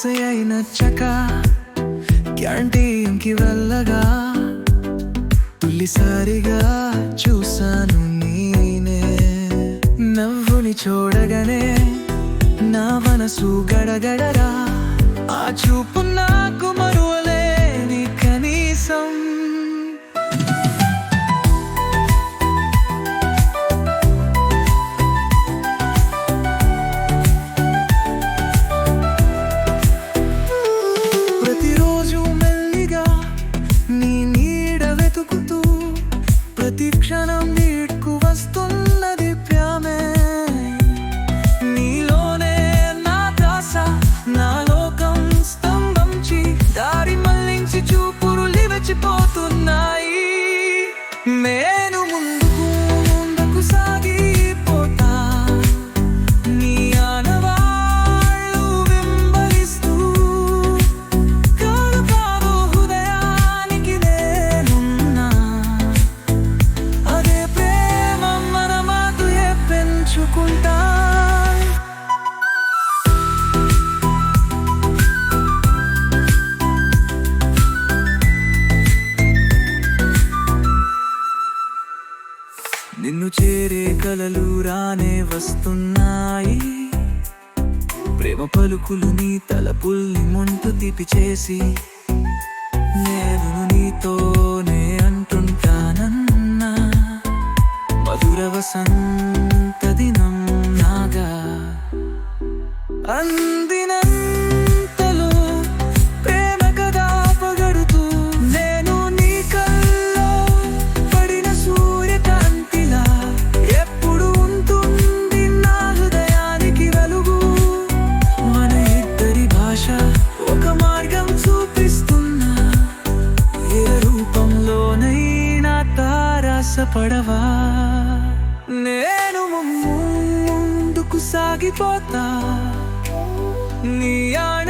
ఆశయై నచ్చక క్యాంటీన్కి వెళ్ళగా తొలిసారిగా చూశాను నేనే. నవ్వుని చూడగానే నా మనసు గడగడరా, ఆ చూపు నాకు మరువలేని కనీసం. ప్రతిరోజు మెల్లిగా నీ నీడ వెతుకుతూ ప్రతి క్షణం నీడ్కు వస్తున్నది ప్రేమే. నీలోనే నా దాస, నా లోకం స్తంభించి దారి మళ్లించి చూపులు లివచిపోతున్నాయి. నేను ముందుకు సాగిపోతా, నీ ఆనవాళ్ళు వెంబడిస్తూ. కాదు కాదు హృదయానికి నేనున్నా, అదే ప్రేమ మన మాటలే పెంచుకుంటా. నిన్ను చేరే కలలు రానే వస్తున్నాయి. ప్రేమ పలుకులు నీ తలపుల్ని ముందు తీపి చేసి, నేను నీతోనే అంటుంటానన్నా మధుర వసంత దినం నాగా. అందినంతలో ప్రేమ కదా పగడుతూ, నేను నీ కల్లో పడిన సూర్యకాంతిలా ఎప్పుడు ఉంటుంది నా హృదయానికి వెలుగు. మన ఇద్దరి భాష ఒక మార్గం చూపిస్తున్నా, ఏ రూపంలోనైనా తారసపడవా. నేను ముందుకు సాగిపోతా, నీ ఆన